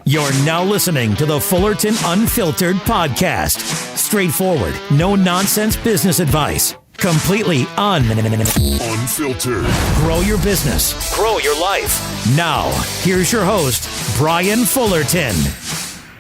You're now listening to the Fullerton Unfiltered podcast. Straightforward, no nonsense business advice. Completely unfiltered. Grow your business. Grow your life. Now, here's your host, Brian Fullerton.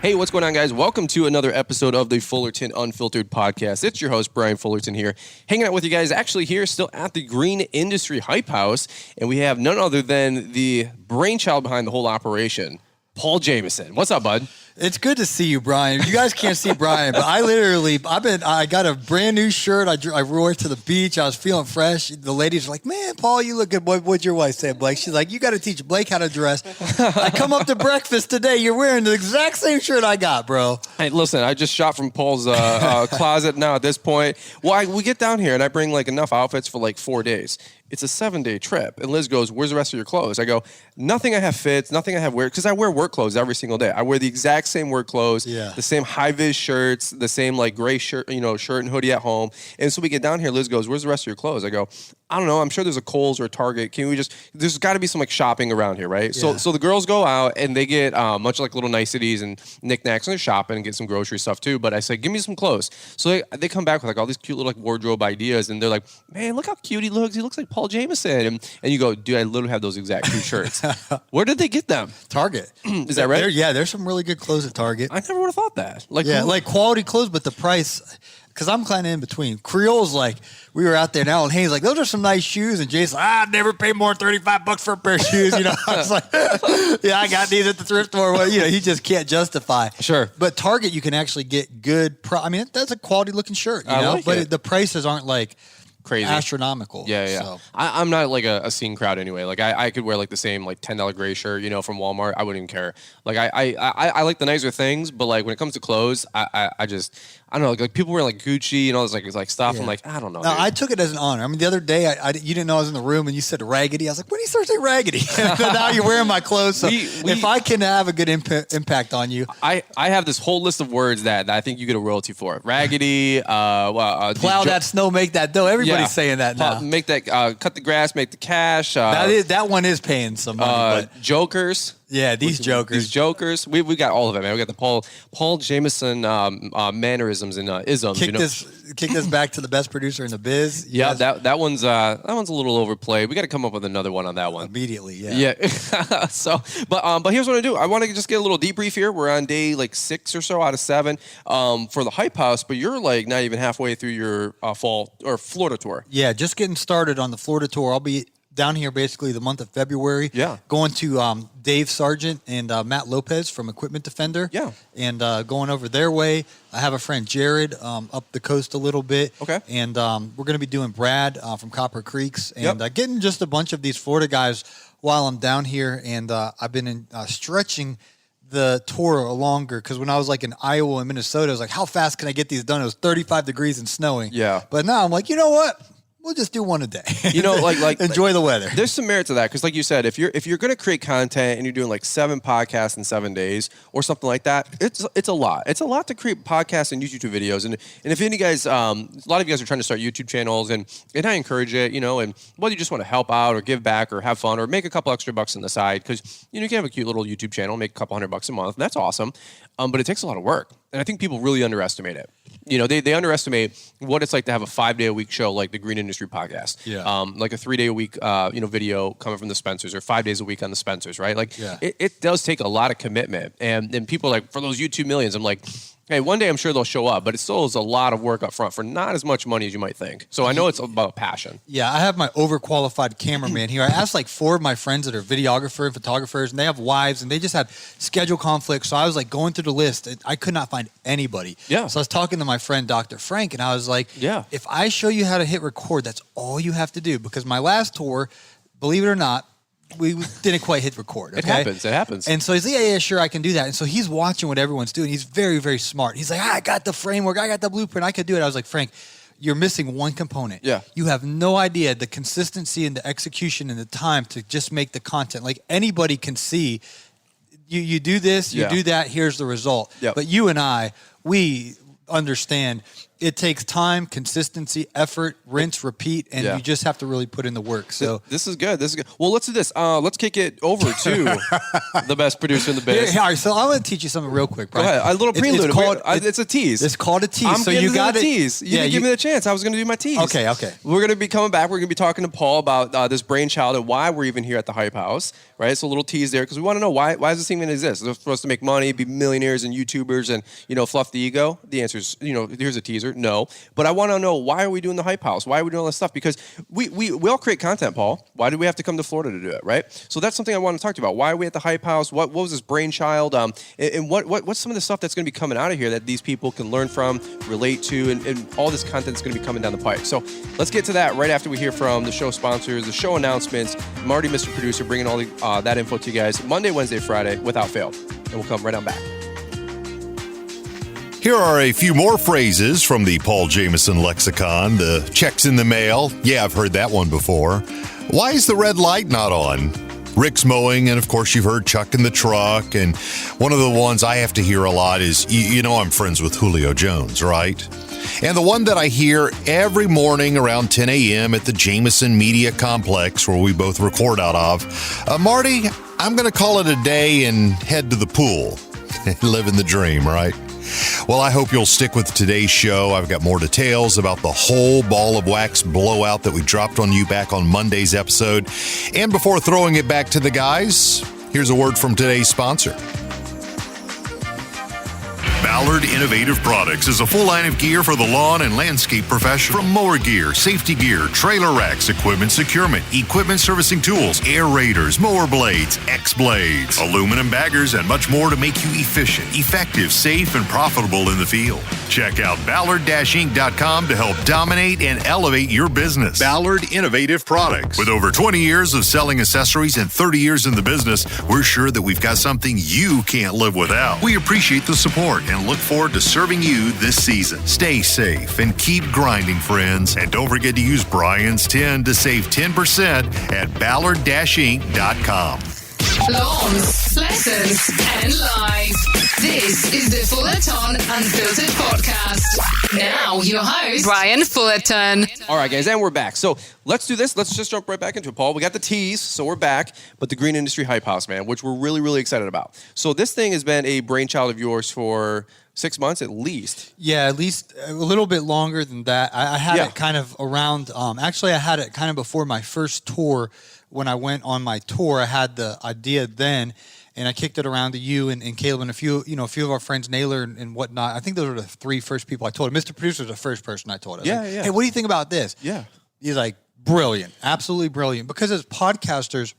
Hey, what's going on, guys? Welcome to another episode of the Fullerton Unfiltered podcast. It's your host, Brian Fullerton here, hanging out with you guys actually here still at the Green Industry Hype House, and we have none other than the brainchild behind the whole operation, Paul Jamison. What's up, bud? It's good to see you, Brian. You guys can't see Brian, but I got a brand new shirt. I wore it to the beach. I was feeling fresh. The ladies are like, man, Paul, you look good. What'd your wife say, Blake? She's like, you got to teach Blake how to dress. I come up to breakfast today. You're wearing the exact same shirt I got, bro. Hey, listen, I just shot from Paul's closet now at this point. Well, we get down here and I bring like enough outfits for like 4 days. It's a 7-day trip. And Liz goes, where's the rest of your clothes? I go, nothing I have fits, nothing I have wear, because I wear work clothes every single day. I wear the exact same work clothes, the same high-vis shirts, the same like gray shirt, shirt and hoodie at home. And so we get down here, Liz goes, where's the rest of your clothes? I go, I don't know. I'm sure there's a Kohl's or a Target. There's got to be some like shopping around here, right? Yeah. So the girls go out and they get much like little niceties and knickknacks and they're shopping and get some grocery stuff too. But I say, give me some clothes. So they come back with like all these cute little like wardrobe ideas and they're like, man, look how cute he looks. He looks like Paul Jamison. And you go, dude, I literally have those exact two shirts. Where did they get them? Target. Is that right? There's some really good clothes at Target. I never would have thought that. Like quality clothes, but the price, because I'm kind of in between. Creole's like, we were out there now, and Haynes like, those are some nice shoes. And Jason's like, I'd never pay more than $35 for a pair of shoes. I was like, yeah, I got these at the thrift store. Well, he just can't justify. Sure. But Target, you can actually get good, that's a quality looking shirt, but the prices aren't like crazy astronomical. Yeah. So. I'm not like a scene crowd anyway. Like I could wear like the same like $10 gray shirt, from Walmart. I wouldn't even care. Like I like the nicer things, but like when it comes to clothes, I don't know. Like people wear like Gucci and all this like stuff. Yeah. I'm like, I don't know. No, I took it as an honor. I mean, the other day, you didn't know I was in the room and you said raggedy. I was like, when do you start saying raggedy? Now you're wearing my clothes. So if I can have a good impact on you. I have this whole list of words that I think you get a royalty for. Raggedy. Plow that snow, make that dough. Everybody's saying that now. Make that, cut the grass, make the cash. That one is paying some money. Jokers. Yeah, these jokers. We got all of it, man. We got the Paul Jamison mannerisms and isms. Kick this back to the best producer in the biz. Yeah, that one's a little overplayed. We got to come up with another one on that one immediately. Yeah. So, but here's what I do. I want to just get a little debrief here. We're on day like 6 or so out of 7 for the Hype House, but you're like not even halfway through your fall or Florida tour. Yeah, just getting started on the Florida tour. I'll be down here basically the month of February. Yeah. Going to Dave Sargent and Matt Lopez from Equipment Defender. Yeah. And going over their way. I have a friend, Jared, up the coast a little bit. Okay. And we're going to be doing Brad from Copper Creeks. And getting just a bunch of these Florida guys while I'm down here. And I've been stretching the tour longer because when I was like in Iowa and Minnesota, I was like, how fast can I get these done? It was 35 degrees and snowing. Yeah. But now I'm like, you know what? We'll just do one a day. Like enjoy the weather. There's some merit to that because, like you said, if you're going to create content and you're doing like 7 podcasts in 7 days or something like that, it's a lot. It's a lot to create podcasts and YouTube videos. And if any guys, a lot of you guys are trying to start YouTube channels, and I encourage it. And whether you just want to help out or give back or have fun or make a couple extra bucks on the side, because you can have a cute little YouTube channel, make a couple $100 a month, and that's awesome. But it takes a lot of work, and I think people really underestimate it. They underestimate what it's like to have a 5-day-a-week show like the Green Industry Podcast. Yeah. Like a 3-day-a-week, video coming from the Spencers, or 5 days a week on the Spencers, right? Like, it does take a lot of commitment. And people are like, for those YouTube millions, I'm like, hey, one day I'm sure they'll show up, but it still is a lot of work up front for not as much money as you might think. So I know it's about passion. Yeah, I have my overqualified cameraman here. I asked like 4 of my friends that are videographers and photographers, and they have wives, and they just have schedule conflicts. So I was like going through the list, and I could not find anybody. Yeah. So I was talking to my friend, Dr. Frank, and I was like, if I show you how to hit record, that's all you have to do. Because my last tour, believe it or not, we didn't quite hit record. Okay? It happens. And so he's like, yeah, sure, I can do that. And so he's watching what everyone's doing. He's very, very smart. He's like, I got the framework. I got the blueprint. I could do it. I was like, Frank, you're missing one component. Yeah. You have no idea the consistency and the execution and the time to just make the content. Like anybody can see, you do this, you do that, here's the result. Yep. But you and I, we understand it takes time, consistency, effort, rinse, repeat, and you just have to really put in the work. So this is good. Well, let's do this. Let's kick it over to the best producer in the biz. All right, so I want to teach you something real quick, Brian. Go ahead. A little prelude. It's a tease. It's called a tease. I'm so you got a tease. You didn't give me the chance. I was going to do my tease. Okay. We're going to be coming back. We're going to be talking to Paul about this brainchild and why we're even here at the Hype House, right? So a little tease there because we want to know why does this even exist? Is it for us to make money, be millionaires and YouTubers and, fluff the ego? The answer is, here's a teaser. No. But I want to know, why are we doing the Hype House? Why are we doing all this stuff? Because we all create content, Paul. Why do we have to come to Florida to do it, right? So that's something I want to talk to you about. Why are we at the Hype House? What was this brainchild? And what's some of the stuff that's going to be coming out of here that these people can learn from, relate to, and all this content that's going to be coming down the pipe. So let's get to that right after we hear from the show sponsors, the show announcements. Marty, Mr. Producer, bringing all that info to you guys Monday, Wednesday, Friday, without fail. And we'll come right on back. Here are a few more phrases from the Paul Jamison lexicon. The check's in the mail. Yeah, I've heard that one before. Why is the red light not on? Rick's mowing, and of course you've heard Chuck in the truck. And one of the ones I have to hear a lot is, I'm friends with Julio Jones, right? And the one that I hear every morning around 10 a.m. at the Jamison Media Complex, where we both record out of, Marty, I'm going to call it a day and head to the pool. Living the dream, right? Well, I hope you'll stick with today's show. I've got more details about the whole ball of wax blowout that we dropped on you back on Monday's episode. And before throwing it back to the guys, here's a word from today's sponsor. Ballard Innovative Products is a full line of gear for the lawn and landscape professional. From mower gear, safety gear, trailer racks, equipment securement, equipment servicing tools, aerators, mower blades, X-blades, aluminum baggers, and much more to make you efficient, effective, safe, and profitable in the field. Check out Ballard-Inc.com to help dominate and elevate your business. Ballard Innovative Products. With over 20 years of selling accessories and 30 years in the business, we're sure that we've got something you can't live without. We appreciate the support and look forward to serving you this season. Stay safe and keep grinding, friends. And don't forget to use Brian's 10 to save 10% at Ballard-Inc.com. Lawns, lessons, and live. This is the Fullerton Unfiltered Podcast. Now, your host, Brian Fullerton. All right, guys, and we're back. So let's do this. Let's just jump right back into it, Paul. We got the tease, so we're back. But the Green Industry Hype House, man, which we're really, really excited about. So this thing has been a brainchild of yours for 6 months at least. Yeah, at least a little bit longer than that. I had it kind of around, actually I had it kind of before my first tour. When I went on my tour, I had the idea then, and I kicked it around to you and Caleb and a few of our friends, Naylor and whatnot. I think those were the three first people I told. Mr. Producer was the first person I told. I was like, hey, what do you think about this? Yeah. He's like, brilliant, absolutely brilliant. Because as podcasters,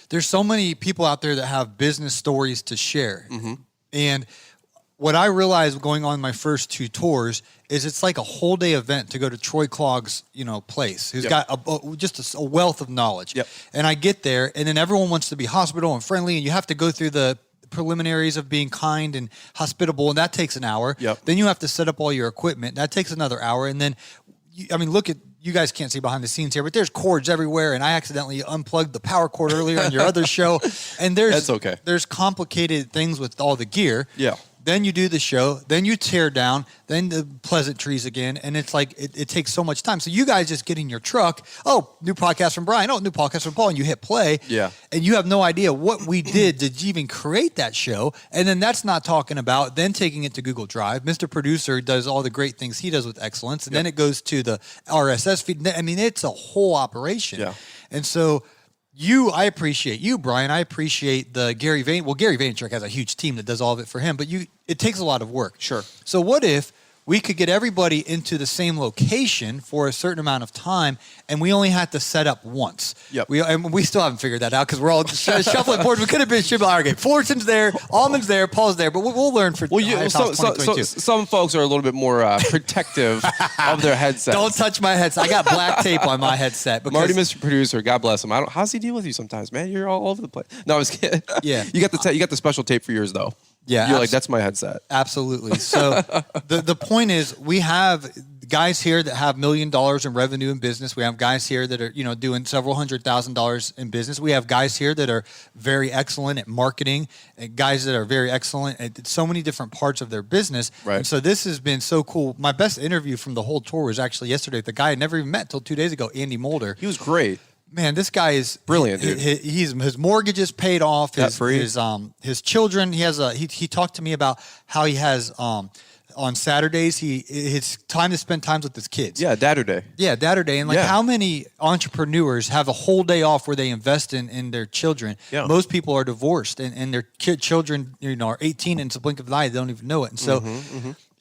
there's so many people out there that have business stories to share. Mm-hmm. And what I realized going on my first two tours is it's like a whole day event to go to Troy Clogg's, place, who's got just a wealth of knowledge. Yep. And I get there, and then everyone wants to be hospitable and friendly, and you have to go through the preliminaries of being kind and hospitable, and that takes an hour. Yep. Then you have to set up all your equipment. That takes another hour. And then, look at, you guys can't see behind the scenes here, but there's cords everywhere, and I accidentally unplugged the power cord earlier on your other show. And that's okay. There's complicated things with all the gear. Yeah. Then you do the show, then you tear down, then the pleasantries again, and it's like it takes so much time. So you guys just get in your truck, new podcast from Brian, new podcast from Paul, and you hit play, and you have no idea what we did to even create that show. And then that's not talking about then taking it to Google Drive. Mr. Producer does all the great things he does with excellence, and then it goes to the RSS feed. I mean, it's a whole operation. Yeah. And so I appreciate you, Brian. I appreciate the Gary Vaynerchuk. Well, Gary Vaynerchuk has a huge team that does all of it for him, but it takes a lot of work. Sure. So what if we could get everybody into the same location for a certain amount of time, and we only had to set up once? Yep. We still haven't figured that out because we're all shuffling boards. We could have been okay, Fullerton's there, Almond's there, Paul's there, but we'll learn for some folks are a little bit more protective of their headsets. Don't touch my headset. I got black tape on my headset. Marty, Mr. Producer, God bless him. How's he deal with you sometimes, man? You're all over the place. No, I was kidding. Yeah. You got the special tape for yours though. Yeah, you're like, that's my headset. Absolutely. So the point is, we have guys here that have $1 million in revenue in business. We have guys here that are, doing several $100,000 in business. We have guys here that are very excellent at marketing, and guys that are very excellent at so many different parts of their business. Right. And so this has been so cool. My best interview from the whole tour was actually yesterday with the guy I never even met until 2 days ago, Andy Mulder. He was great. Man, this guy is brilliant, dude. His mortgage is paid off. His children. He talked to me about how he has on Saturdays it's time to spend time with his kids. Yeah, Dadder Day. Yeah, Dadder Day. And how many entrepreneurs have a whole day off where they invest in their children? Yeah. Most people are divorced and their children are 18 and it's a blink of an eye. They don't even know it. And so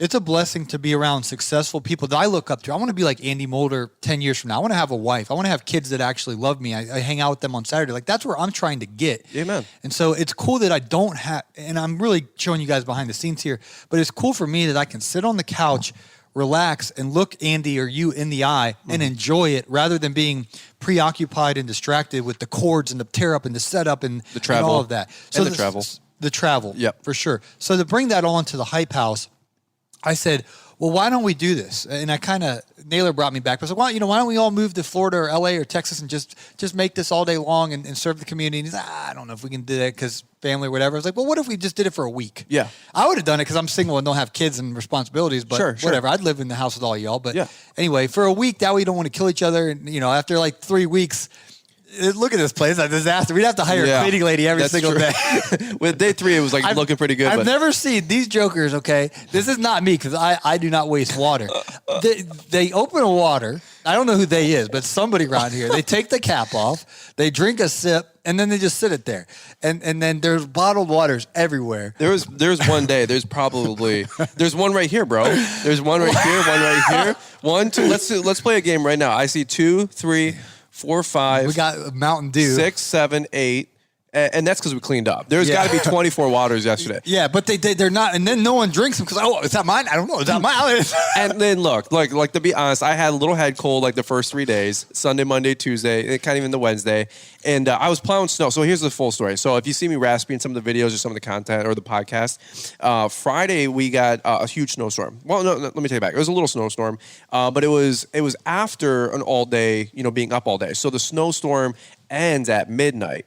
it's a blessing to be around successful people that I look up to. I want to be like Andy Mulder 10 years from now. I want to have a wife. I want to have kids that actually love me. I hang out with them on Saturday. Like, that's where I'm trying to get. Amen. And so it's cool that I don't have, and I'm really showing you guys behind the scenes here, but it's cool for me that I can sit on the couch, relax, and look Andy or you in the eye and enjoy it rather than being preoccupied and distracted with the chords and the tear up and the setup and the travel and all of that. So and the travel. The travel. Yep. For sure. So to bring that on to the Hype House, I said, well, why don't we do this? And I kind of, Naylor brought me back. I said, well, why don't we all move to Florida or LA or Texas and just make this all day long and serve the community? And he's like, I don't know if we can do that because family or whatever. I was like, well, what if we just did it for a week? Yeah. I would have done it because I'm single and don't have kids and responsibilities, but whatever. I'd live in the house with all y'all. But anyway, for a week, that way you don't want to kill each other. And, after like 3 weeks, look at this place, a disaster. We'd have to hire a cleaning lady every single day. With day 3, it was like looking pretty good. I've never seen these jokers, okay? This is not me because I do not waste water. They open a water. I don't know who they is, but somebody around here. They take the cap off. They drink a sip, and then they just sit it there. And then there's bottled waters everywhere. There's one day. There's one right here, bro. There's one right here, one right here. 1, 2. Let's play a game right now. I see 2, 3, 4, 5. We got Mountain Dew. 6, 7, 8. And that's because we cleaned up. There's got to be 24 waters yesterday. Yeah, but they're not. And then no one drinks them because, is that mine? I don't know. Is that mine? And then look, like to be honest, I had a little head cold like the first 3 days, Sunday, Monday, Tuesday, kind of even the Wednesday. And I was plowing snow. So here's the full story. So if you see me raspy in some of the videos or some of the content or the podcast, Friday we got a huge snowstorm. Well, no, let me take it back. It was a little snowstorm, but it was after an all day, being up all day. So the snowstorm ends at midnight.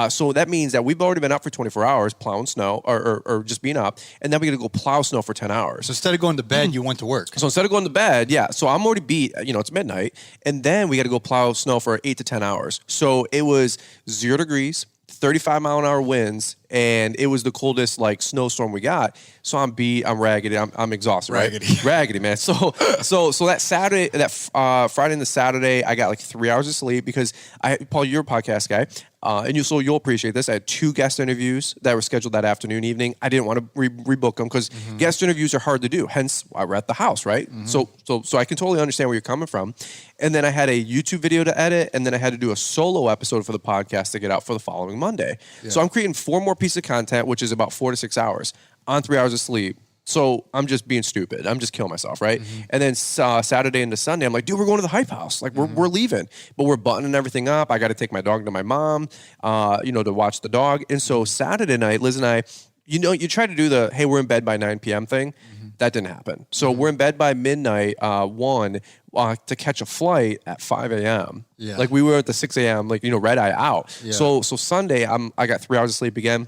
So that means that we've already been up for 24 hours plowing snow or just being up, and then we got to go plow snow for 10 hours. So instead of going to bed, you went to work. So instead of going to bed, so I'm already beat, it's midnight, and then we got to go plow snow for 8 to 10 hours. So it was 0 degrees, 35-mile-an-hour winds, and it was the coldest snowstorm we got. So I'm beat, I'm raggedy, I'm exhausted, right? Raggedy, man. So that Saturday, Friday and the Saturday, I got 3 hours of sleep because Paul, you're a podcast guy, and you'll appreciate this. I had 2 guest interviews that were scheduled that afternoon, evening. I didn't want to rebook them because guest interviews are hard to do. Hence, we're at the house, right? So I can totally understand where you're coming from. And then I had a YouTube video to edit, and then I had to do a solo episode for the podcast to get out for the following Monday. Yeah. So I'm creating 4 more pieces of content, which is about 4 to 6 hours on 3 hours of sleep. So I'm just being stupid. I'm just killing myself, right? And then Saturday into Sunday, I'm like, dude, we're going to the Hype House. We're leaving. But we're buttoning everything up. I got to take my dog to my mom, to watch the dog. And so Saturday night, Liz and I, you try to do the, hey, we're in bed by 9 p.m. thing. That didn't happen. So we're in bed by midnight, 1, to catch a flight at 5 a.m. Yeah. We were at the 6 a.m., red eye out. Yeah. So Sunday, I got 3 hours of sleep again.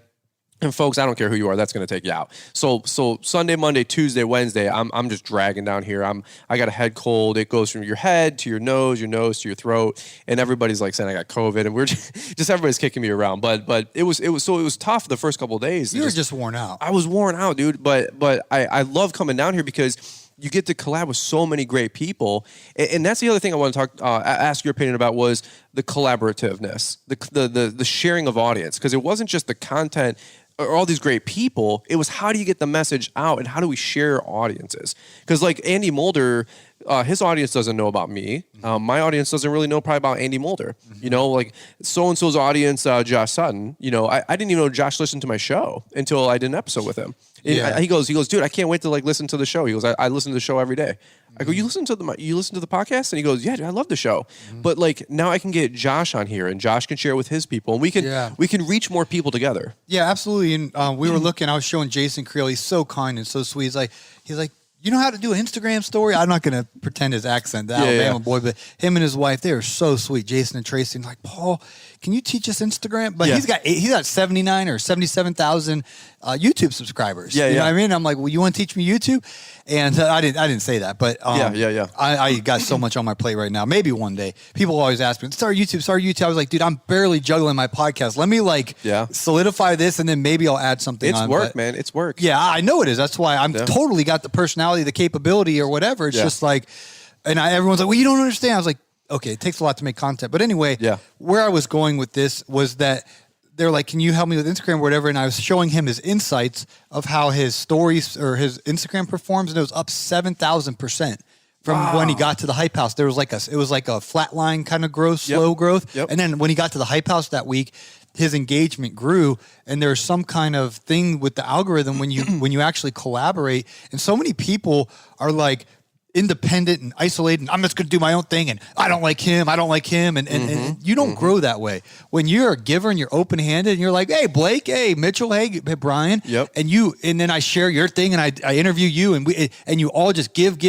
And folks, I don't care who you are, that's going to take you out. So Sunday, Monday, Tuesday, Wednesday, I'm just dragging down here. I got a head cold. It goes from your head to your nose to your throat, and everybody's saying I got COVID, and we're just everybody's kicking me around. But it was tough the first couple of days. You were just worn out. I was worn out, dude. But I love coming down here because you get to collab with so many great people, and that's the other thing I want to ask your opinion about was the collaborativeness, the sharing of audience, because it wasn't just the content or all these great people. It was how do you get the message out and how do we share audiences? Because Andy Mulder, his audience doesn't know about me. My audience doesn't really know probably about Andy Mulder. So-and-so's audience, Josh Sutton, I didn't even know Josh listened to my show until I did an episode with him. Yeah. He goes, dude, I can't wait to listen to the show. He goes, I listen to the show every day. I go, you listen to the podcast? And he goes, yeah, dude, I love the show. But now I can get Josh on here, and Josh can share with his people, and we can reach more people together. Yeah, absolutely. And we were looking. I was showing Jason Creel. He's so kind and so sweet. He's like, you know how to do an Instagram story? I'm not going to pretend his accent, the Alabama boy, but him and his wife, they are so sweet. Jason and Tracy, and like, Paul, can you teach us Instagram? But he's got 79 or 77,000 YouTube subscribers. You know what I mean? I'm like, well, you want to teach me YouTube? And I didn't say that, but I got so much on my plate right now. Maybe one day. People always ask me, start YouTube. I was like, dude, I'm barely juggling my podcast. Let me solidify this, and then maybe I'll add something. It's work, man. It's work. Yeah, I know it is. That's why I'm totally got the personality, the capability, or whatever. It's just like, and everyone's like, well, you don't understand. I was like, okay, it takes a lot to make content. But anyway, where I was going with this was that they're like, can you help me with Instagram or whatever? And I was showing him his insights of how his stories or his Instagram performs, and it was up 7,000% from when he got to the Hype House. There was it was like a flat line kind of growth, slow growth. And then when he got to the Hype House that week, his engagement grew, and there's some kind of thing with the algorithm when you actually collaborate. And so many people are like independent and isolated, and I'm just going to do my own thing, and I don't like him, and you don't grow that way. When you're a giver and you're open-handed and you're like, hey, Blake, hey, Mitchell, hey, Brian, and then I share your thing and I interview you, and you all just give.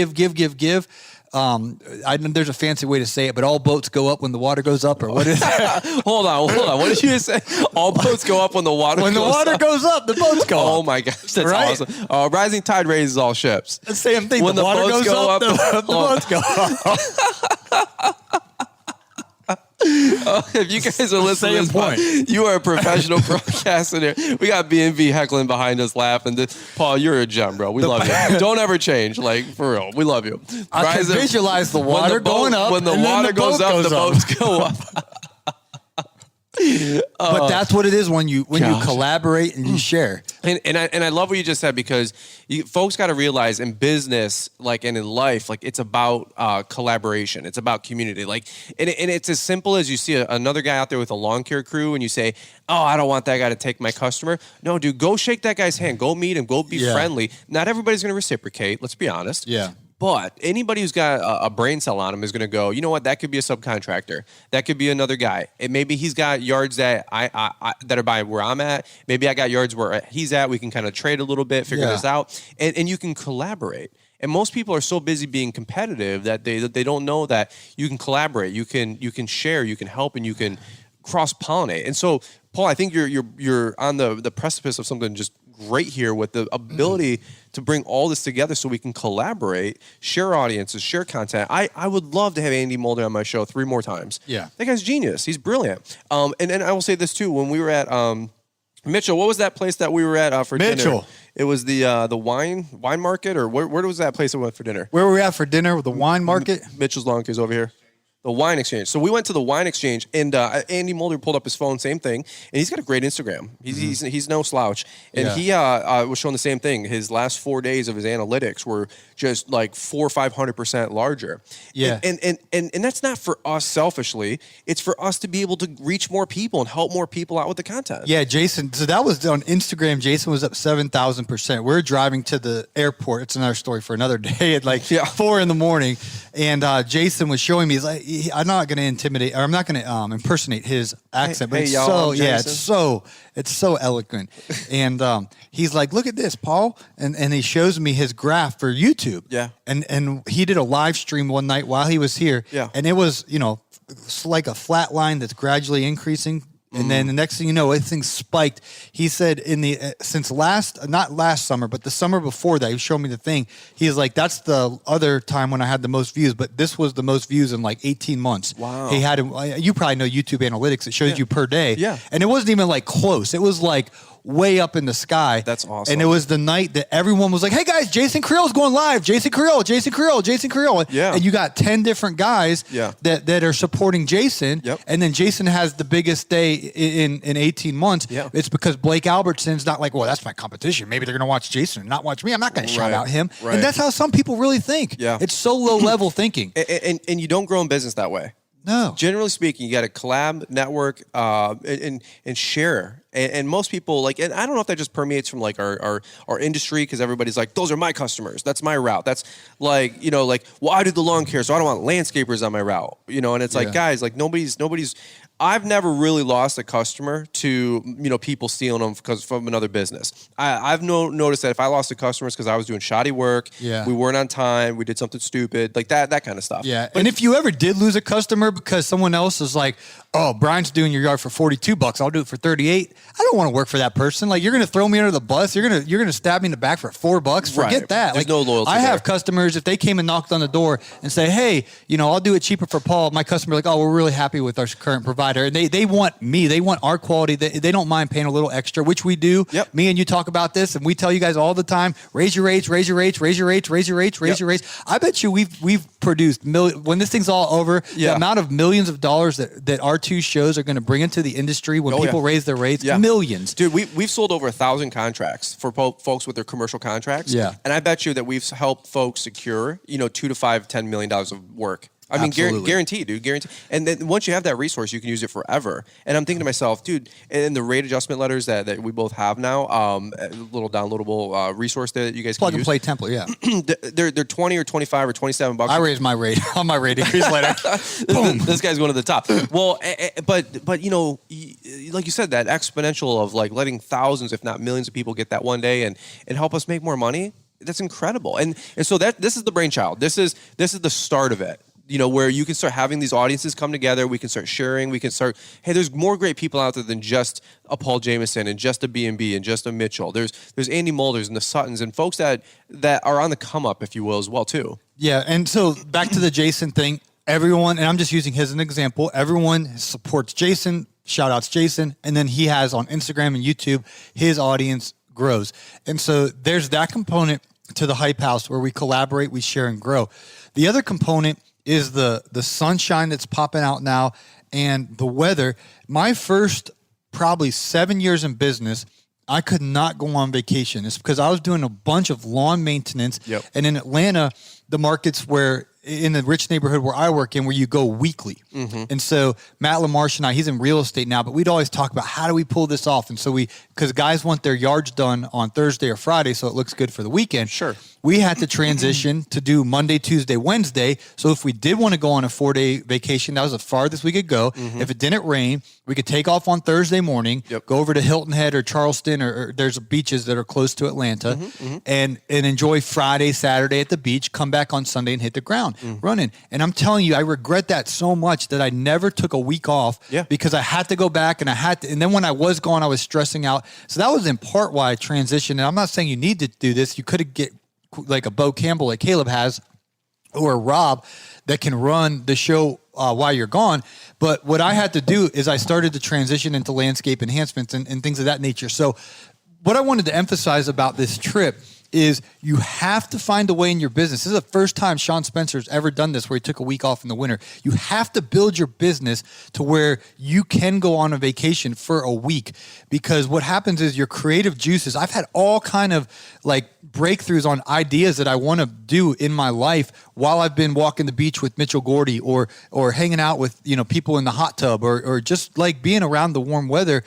There's a fancy way to say it, but all boats go up when the water goes up, or what is it? Hold on. What did you just say? All boats go up when the water goes up. When the water goes up, the boats go up. Oh my gosh, that's awesome. Rising tide raises all ships. The same thing. When the water goes up, the boats go up. If you guys are listening to this point, you are a professional broadcaster there. We got B&B heckling behind us laughing. Paul, you're a gem, bro. We love you. Don't ever change. Like, for real. We love you. I can visualize the water going up. When the water goes up, the boats go up. But that's what it is when you collaborate and you share. And I love what you just said, because folks got to realize in business, like, and in life, like, it's about collaboration. It's about community. Like, and it's as simple as you see another guy out there with a lawn care crew, and you say, oh, I don't want that guy to take my customer. No, dude, go shake that guy's hand. Go meet him. Go be friendly. Not everybody's going to reciprocate. Let's be honest. Yeah. But anybody who's got a brain cell on him is going to go, you know what? That could be a subcontractor. That could be another guy. And maybe he's got yards that that are by where I'm at. Maybe I got yards where he's at. We can kind of trade a little bit, figure this out, and you can collaborate. And most people are so busy being competitive that they don't know that you can collaborate. You can share. You can help, and you can cross pollinate. And so, Paul, I think you're on the precipice of something just great here, with the ability to bring all this together so we can collaborate, share audiences, share content. I would love to have Andy Mulder on my show 3 more times. Yeah. That guy's genius. He's brilliant. And I will say this too, when we were at Mitchell, what was that place that we were at for dinner? Mitchell. It was the wine market, or where was that place that we went for dinner? Where were we at for dinner? The wine market? Mitchell's Lawn Care's over here. The wine exchange. So we went to the wine exchange, and Andy Mulder pulled up his phone, same thing, and he's got a great Instagram. He's no slouch, and he was showing the same thing. His last 4 days of his analytics were just like 400 or 500% larger. Yeah, and that's not for us selfishly. It's for us to be able to reach more people and help more people out with the content. Yeah, Jason. So that was on Instagram. Jason was up 7,000%. We're driving to the airport. It's another story for another day at like 4 a.m, and Jason was showing me. He's like, I'm not going to intimidate, or I'm not going to impersonate his accent, but it's so eloquent. And he's like, look at this, Paul. And he shows me his graph for YouTube. Yeah. And he did a live stream one night while he was here. Yeah. And it was, it's like a flat line that's gradually increasing. And then the next thing you know, everything spiked. He said since not last summer, but the summer before that, he showed me the thing. He's like, that's the other time when I had the most views, but this was the most views in like 18 months. Wow. He had, you probably know YouTube analytics. It shows you per day. Yeah. And it wasn't even like close. It was like way up in the sky. That's awesome. And it was the night that everyone was like, hey guys, Jason Creel's going live. Jason Creel. Yeah. And you got 10 different guys that are supporting Jason. Yep. And then Jason has the biggest day in 18 months. Yeah. It's because Blake Albertson's not like, well, that's my competition. Maybe they're going to watch Jason and not watch me. I'm not going to shout out him. Right. And that's how some people really think. Yeah. It's so low level thinking. And you don't grow in business that way. No. Generally speaking, you got to collab, network, and share. And most people and I don't know if that just permeates from like our industry, because everybody's like, those are my customers. That's my route. That's like, well, I do the lawn care, so I don't want landscapers on my route. And it's like, guys, like nobody's I've never really lost a customer to, people stealing them from another business. I've noticed that if I lost a customer, it's because I was doing shoddy work. Yeah. We weren't on time. We did something stupid, like that kind of stuff. Yeah. And if you ever did lose a customer because someone else is like, oh, Brian's doing your yard for $42, I'll do it for $38. I don't want to work for that person. Like, you're going to throw me under the bus. You're going to stab me in the back for $4. Forget that. There's like, no loyalty I have there. customers, if they came and knocked on the door and say, hey, I'll do it cheaper for Paul. My customer like, oh, we're really happy with our current provider. And they want me. They want our quality. They don't mind paying a little extra, which we do. Yep. Me and you talk about this, and we tell you guys all the time, raise your rates, raise your rates, raise your rates, raise your rates, raise your rates. I bet you we've produced when this thing's all over, the amount of millions of dollars that our two shows are going to bring into the industry when people raise their rates, millions. Dude, we've sold over 1,000 contracts for folks with their commercial contracts. Yeah. And I bet you that we've helped folks secure, $2 to $5, $10 million of work. I mean, guaranteed, dude, guaranteed. And then once you have that resource, you can use it forever. And I'm thinking to myself, dude, and the rate adjustment letters that we both have now, a little downloadable resource that you guys Plug can and use. play template, yeah. They're 20 or 25 or $27. I raised my rate on my rate increase letter. Boom. This guy's going to the top. Well, but like you said, that exponential of like letting thousands, if not millions of people get that one day and help us make more money. That's incredible. And so this is the brainchild. This is the start of it. Where you can start having these audiences come together. We can start sharing. We can start, hey, there's more great people out there than just a Paul Jamison and just a B&B and just a Mitchell. There's Andy Mulders and the Suttons and folks that are on the come up, if you will, as well, too. Yeah. And so back to the Jason thing, everyone, and I'm just using his as an example, everyone supports Jason, shout outs Jason. And then he has on Instagram and YouTube, his audience grows. And so there's that component to the Hype House where we collaborate, we share and grow. The other component is the sunshine that's popping out now and the weather. My first probably 7 years in business, I could not go on vacation. It's because I was doing a bunch of lawn maintenance. Yep. And in Atlanta, the markets where in the rich neighborhood where I work in, where you go weekly. Mm-hmm. And so Matt LaMarche and I, he's in real estate now, but we'd always talk about how do we pull this off? And so because guys want their yards done on Thursday or Friday, so it looks good for the weekend. Sure. We had to transition to do Monday, Tuesday, Wednesday. So if we did want to go on a 4-day vacation, that was the farthest we could go. Mm-hmm. If it didn't rain, we could take off on Thursday morning, go over to Hilton Head or Charleston, or there's beaches that are close to Atlanta, and enjoy Friday, Saturday at the beach, come back on Sunday and hit the ground running. And I'm telling you, I regret that so much that I never took a week off because I had to go back and and then when I was gone, I was stressing out. So that was in part why I transitioned. And I'm not saying you need to do this. You could get like a Bo Campbell like Caleb has, or a Rob that can run the show while you're gone. But what I had to do is I started to transition into landscape enhancements and things of that nature. So what I wanted to emphasize about this trip is you have to find a way in your business. This is the first time Sean Spencer's ever done this where he took a week off in the winter. You have to build your business to where you can go on a vacation for a week, because what happens is your creative juices, I've had all kind of like breakthroughs on ideas that I want to do in my life while I've been walking the beach with Mitchell Gordy or hanging out with, people in the hot tub or just like being around the warm weather.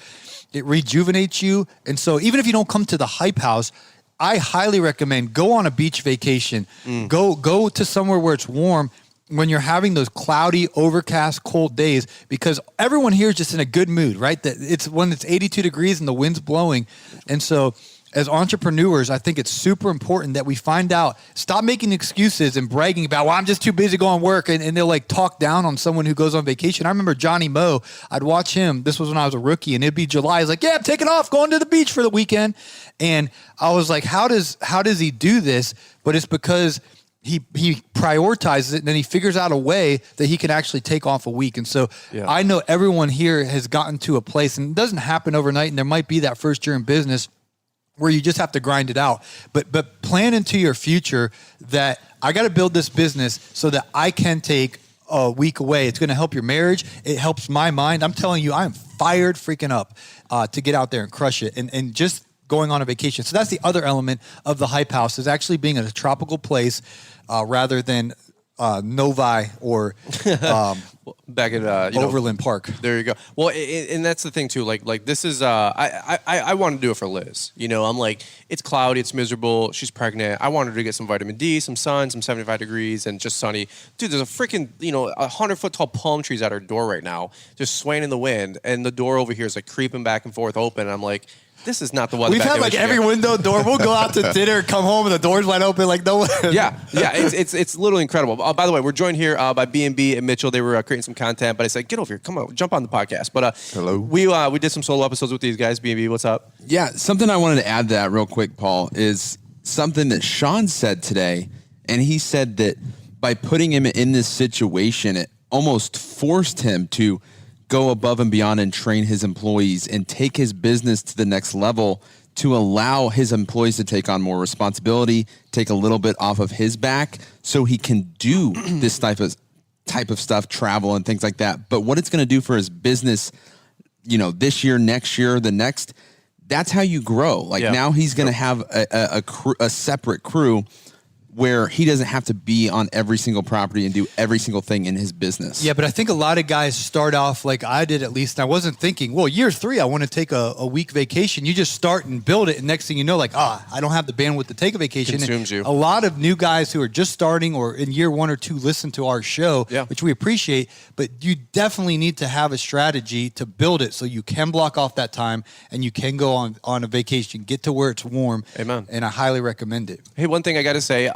It rejuvenates you. And so even if you don't come to the Hype House, I highly recommend go on a beach vacation. Go to somewhere where it's warm when you're having those cloudy, overcast, cold days, because everyone here is just in a good mood, right? It's when it's 82 degrees and the wind's blowing. And so as entrepreneurs, I think it's super important that we find out, stop making excuses and bragging about, well, I'm just too busy going to work. And they'll like talk down on someone who goes on vacation. I remember Johnny Moe, I'd watch him. This was when I was a rookie and it'd be July. He's like, yeah, I'm taking off, going to the beach for the weekend. And I was like, how does he do this? But it's because he prioritizes it, and then he figures out a way that he can actually take off a week. And so I know everyone here has gotten to a place, and it doesn't happen overnight. And there might be that first year in business where you just have to grind it out. But plan into your future that I got to build this business so that I can take a week away. It's going to help your marriage. It helps my mind. I'm telling you, I'm fired freaking up to get out there and crush it. And just going on a vacation. So that's the other element of the Hype House, is actually being in a tropical place rather than Novi or back at Overland Park. There you go. Well, and that's the thing too. Like this is I want to do it for Liz. I'm like, it's cloudy, it's miserable, she's pregnant. I want her to get some vitamin D, some sun, some 75 degrees, and just sunny. Dude, there's a freaking 100-foot tall palm trees at our door right now, just swaying in the wind, and the door over here is like creeping back and forth open. And I'm like, this is not the weather. We've had like every window door. We'll go out to dinner, come home, and the door's wide open. Like no one. Yeah. It's literally incredible. By the way, we're joined here by B&B and Mitchell. They were creating some content, but I said, get over here, come on, jump on the podcast. But hello. We did some solo episodes with these guys. B&B, what's up? Yeah, something I wanted to add to that real quick, Paul, is something that Sean said today, and he said that by putting him in this situation, it almost forced him to go above and beyond and train his employees and take his business to the next level to allow his employees to take on more responsibility, take a little bit off of his back so he can do this type of stuff, travel and things like that. But what it's going to do for his business, this year, next year, the next, that's how you grow. Like now he's going to have a separate crew where he doesn't have to be on every single property and do every single thing in his business. Yeah, but I think a lot of guys start off like I did at least. I wasn't thinking, well, year 3, I want to take a week vacation. You just start and build it, and next thing you know, like, I don't have the bandwidth to take a vacation. Consumes you. A lot of new guys who are just starting or in year 1 or 2 listen to our show, which we appreciate, but you definitely need to have a strategy to build it so you can block off that time and you can go on a vacation, get to where it's warm. Amen. And I highly recommend it. Hey, one thing I got to say,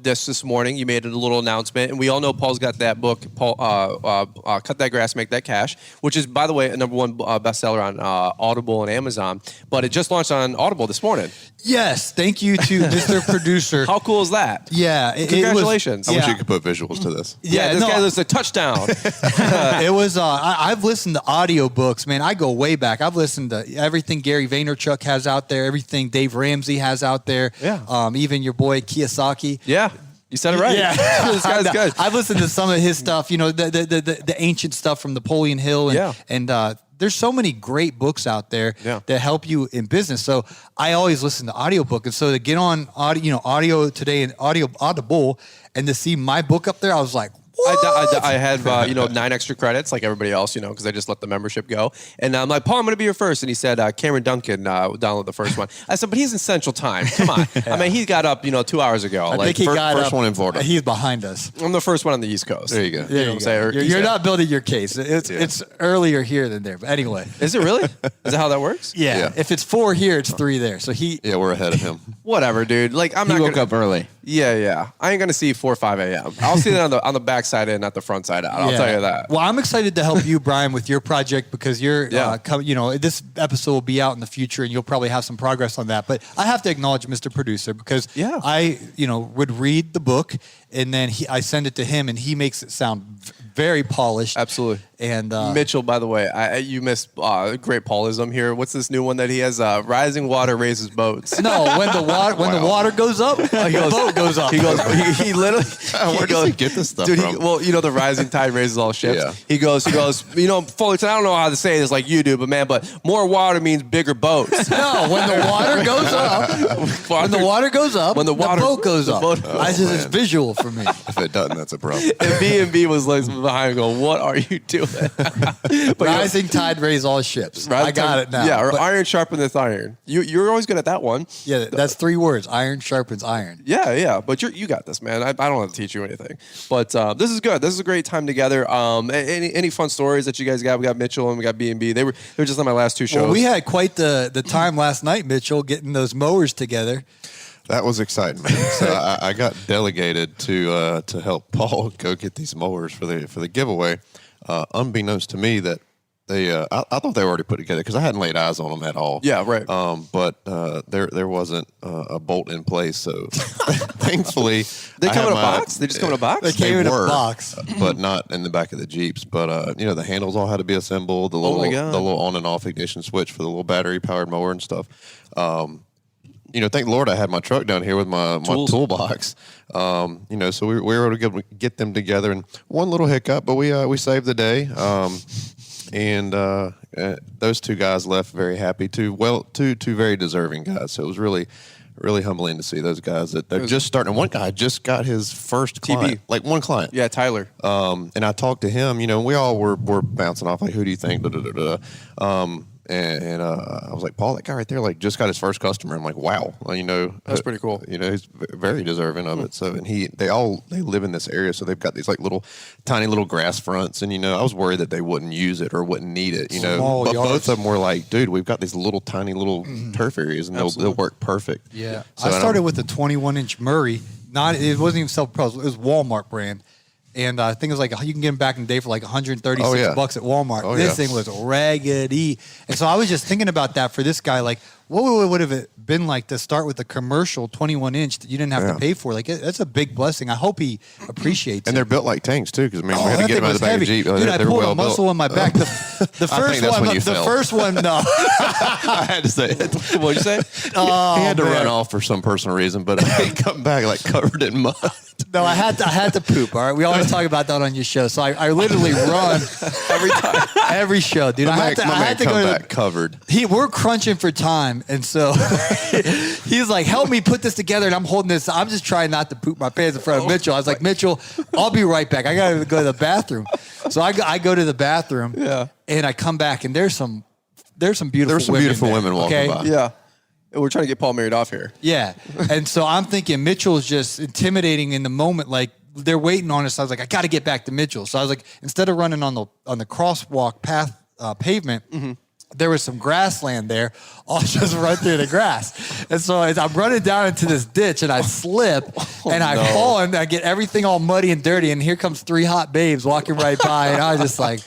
this morning you made a little announcement, and we all know Paul's got that book, Paul, Cut That Grass, Make That Cash, which is, by the way, a #1 bestseller on Audible and Amazon, but it just launched on Audible this morning. Yes, thank you to Mr. Producer. How cool is that? Yeah. Congratulations. I wish you could put visuals to this. This guy was a touchdown. It was, I've listened to audiobooks, man. I go way back. I've listened to everything Gary Vaynerchuk has out there, everything Dave Ramsey has out there. Yeah. Even your boy Kiyosaki. Yeah. You said it right. Yeah. This guy's good. I've listened to some of his stuff, the ancient stuff from Napoleon Hill. And there's so many great books out there that help you in business. So I always listen to audiobook. And so to get on audio today and Audible and to see my book up there, I was like, I had 9 extra credits like everybody else, because I just let the membership go. And I'm like, Paul, I'm going to be your first. And he said, Cameron Duncan download the first one. I said, but he's in Central Time. Come on. I mean, he got up 2 hours ago. I think he got first up, one in Florida. He's behind us. I'm the first one on the East Coast. There you go. There you know what I'm saying? You're not building your case. It's earlier here than there. But anyway. Is it really? Is that how that works? Yeah. If it's 4 here, it's 3 there. So we're ahead of him. Whatever, dude. Like He woke up early. Yeah. I ain't gonna see 4 or 5 a.m. I'll see that on the back side in, not the front side out. I'll tell you that. Well, I'm excited to help you, Brian, with your project because you're, this episode will be out in the future and you'll probably have some progress on that. But I have to acknowledge Mr. Producer because I, would read the book and then I send it to him and he makes it sound very polished. Absolutely. And Mitchell, by the way, you missed great Paulism here. What's this new one that he has? Rising water raises boats. No, when the water goes up, the boat goes up. He goes. He literally. Where does he get this stuff from? The rising tide raises all ships. Yeah. He goes. Fullerton, I don't know how to say this like you do, but more water means bigger boats. No, when the water goes up, the boat goes up. It's visual for me. If it doesn't, that's a problem. And B&B was like behind going, what are you doing? But rising tide raise all ships. I got it now. Yeah, or iron sharpeneth iron. You're always good at that one. Yeah, that's 3 words. Iron sharpens iron. Yeah. But you got this, man. I don't have to teach you anything. But this is good. This is a great time together. Any fun stories that you guys got? We got Mitchell and we got B&B. They were just on my last 2 shows. Well, we had quite the time last night, Mitchell, getting those mowers together. That was exciting, man. So I got delegated to help Paul go get these mowers for the giveaway. Unbeknownst to me that they I thought they were already put together because I hadn't laid eyes on them at all. Yeah, right. But there wasn't a bolt in place, so thankfully they come in a box. They just come in a box. They came in a box, but not in the back of the Jeeps. But the handles all had to be assembled. The little on and off ignition switch for the little battery powered mower and stuff. Thank the Lord I had my truck down here with my toolbox. So we were able to get them together. And one little hiccup, but we saved the day. And those 2 guys left very happy. Two very deserving guys. So it was really, really humbling to see those guys that they're just starting. And one guy just got his first client, like one client. Yeah, Tyler. And I talked to him. You know, we all were bouncing off like, who do you think? And I was like, Paul, that guy right there, like, just got his first customer. I'm like, wow, well, you know, that's pretty cool. You know, he's very deserving of it. So, and they live in this area, so they've got these like tiny little grass fronts. And you know, I was worried that they wouldn't use it or wouldn't need it. You know, but both of them were like, dude, we've got these little tiny little turf areas, and they'll work perfect. Yeah, so I started with a 21-inch Murray. It wasn't even self-propelled. It was Walmart brand. And I think it was like, you can get them back in the day for like $136 at Walmart. This thing was raggedy. And so I was just thinking about that for this guy. Like, what would have it been like to start with a commercial 21-inch that you didn't have to pay for? Like, that's a big blessing. I hope he appreciates it. And they're built like tanks, too, because, I mean, we had to get them out of the back of the Jeep. Dude, I pulled a muscle in my back. The first one, no. I had to say it. What'd you say? He had to run off for some personal reason, but he come back like covered in mud. No, I had to poop. All right, we always talk about that on your show. So I literally run every time, every show, dude. I had to go back covered. We're crunching for time, and so he's like, "Help me put this together." And I'm holding this. I'm just trying not to poop my pants in front of Mitchell. I was like, "Mitchell, I'll be right back. I gotta go to the bathroom." So I go to the bathroom, and I come back, and there's some beautiful women walking by. Yeah. We're trying to get Paul married off here. Yeah. And so I'm thinking Mitchell's just intimidating in the moment. Like, they're waiting on us. I was like, I got to get back to Mitchell. So I was like, instead of running on the crosswalk path pavement, there was some grassland there. I'll just run through the grass. And so as I'm running down into this ditch, and I slip, and I fall, and I get everything all muddy and dirty. And here comes 3 hot babes walking right by. And I was just like...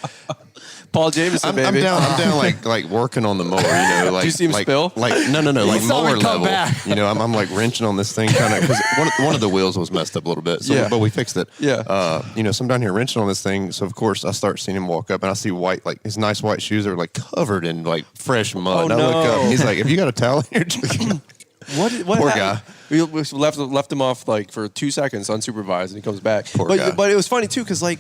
Paul Jamison, baby. I'm down like working on the mower, you know. Like, do you see him spill? Like no, like mower level. Back. You know, I'm like wrenching on this thing kind of because one of the wheels was messed up a little bit. So, but we fixed it. Yeah. You know, so I'm down here wrenching on this thing. So of course I start seeing him walk up, and I see white, like his nice white shoes are like covered in like fresh mud. Oh, and I no. look up, and he's like, "Have you got a towel in your What Poor happened? guy. We left him off like for 2 seconds unsupervised, and he comes back. Poor guy. But it was funny too, because like,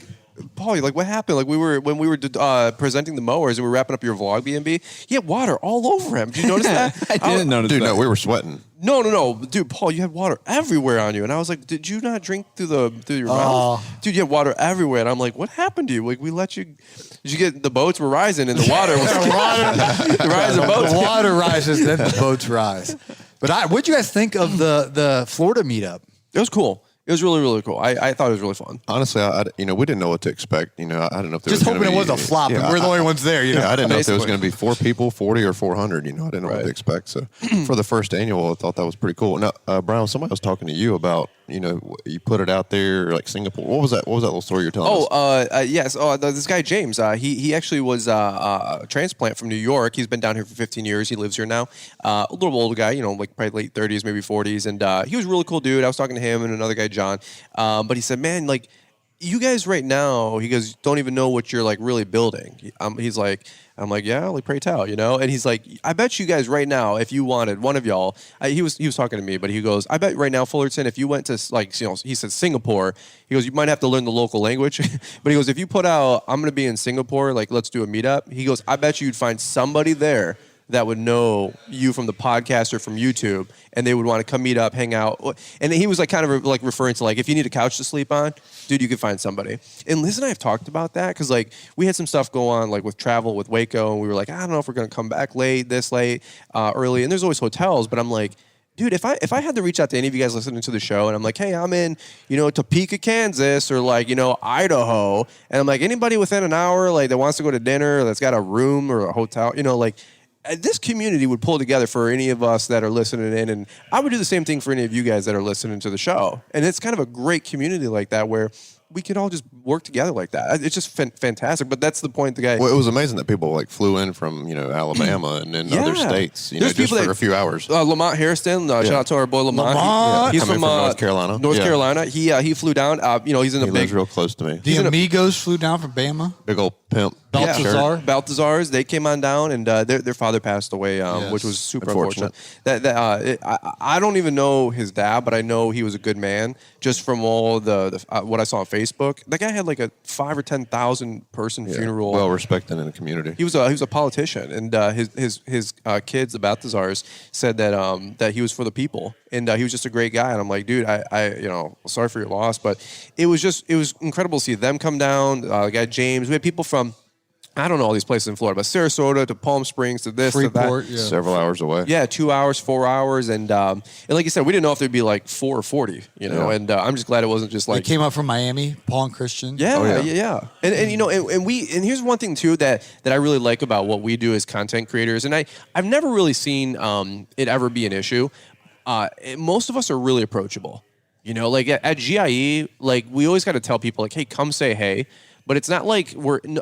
Paul, like, what happened? Like, when we were presenting the mowers and we were wrapping up your vlog, B&B, he had water all over him. Did you notice that? I didn't notice that. Dude, no, we were sweating. No. Dude, Paul, you had water everywhere on you. And I was like, did you not drink through your mouth? Dude, you had water everywhere. And I'm like, what happened to you? Like, we let you... Did you get... The boats were rising and the water was... the rising boats. The water rises, then the boats rise. But what'd you guys think of the Florida meetup? It was cool. It was really, really cool. I thought it was really fun. Honestly, we didn't know what to expect. You know, I didn't know if there just was hoping it was a flop, and we're the only ones there. You know, I didn't know if there was going to be 4 people, 40 or 400. You know, I didn't know what to expect. So, for the first annual, I thought that was pretty cool. Now, Brian, somebody was talking to you about, you know, you put it out there like Singapore. What was that? What was that little story you're telling us? Yes. This guy James. He actually was a transplant from New York. He's been down here for 15 years. He lives here now. A little older guy, you know, like probably late 30s, maybe 40s, and he was a really cool dude. I was talking to him and another guy, John. But he said, man, like, you guys right now, he goes, don't even know what you're, like, really building. He's like, I'm like, yeah, like, pray tell, you know? And he's like, I bet you guys right now, if you wanted, one of y'all, he was talking to me, but he goes, I bet right now, Fullerton, if you went to, like, you know, he said Singapore, he goes, you might have to learn the local language. But he goes, if you put out, I'm going to be in Singapore, like, let's do a meetup. He goes, I bet you'd find somebody there that would know you from the podcast or from YouTube, and they would want to come meet up, hang out. And he was like kind of like referring to like, if you need a couch to sleep on, dude, you could find somebody. And Liz and I have talked about that because like we had some stuff go on like with travel with Waco, and we were like, I don't know if we're going to come back this late, early. And there's always hotels, but I'm like, dude, if I had to reach out to any of you guys listening to the show and I'm like, hey, I'm in, you know, Topeka, Kansas, or like, you know, Idaho, and I'm like, anybody within an hour like that wants to go to dinner, that's got a room or a hotel, you know, like, this community would pull together for any of us that are listening in, and I would do the same thing for any of you guys that are listening to the show. And it's kind of a great community like that where we could all just work together like that. It's just fantastic. But that's the point. The guy. Well, it was amazing that people like flew in from Alabama and then other states, just for a few hours. Lamont Harrison, shout out to our boy Lamont. He's from North Carolina. North Carolina. He flew down. He's in a big. Lives real close to me. The Amigos flew down from Bama. Big old pimp. Balthazar's. They came on down, and their father passed away, which was super unfortunate. I don't even know his dad, but I know he was a good man. Just from all the what I saw on Facebook, that guy had like a 5,000 or 10,000 person funeral. Well respected in the community. He was a politician, and his kids, the Balthazars, said that he was for the people, and he was just a great guy. And I'm like, dude, I sorry for your loss, but it was incredible to see them come down. The guy James, we had people from, I don't know all these places in Florida, but Sarasota to Palm Springs to this Freeport, to that. Several hours away. Yeah, 2 hours, 4 hours, and like you said, we didn't know if there'd be like 4 or 40, and I'm just glad it wasn't just like. They came up from Miami, Paul and Christian. Yeah. And here's one thing too that I really like about what we do as content creators, and I've never really seen it ever be an issue. Most of us are really approachable. Like at GIE, like we always got to tell people like, hey, come say hey. But it's not like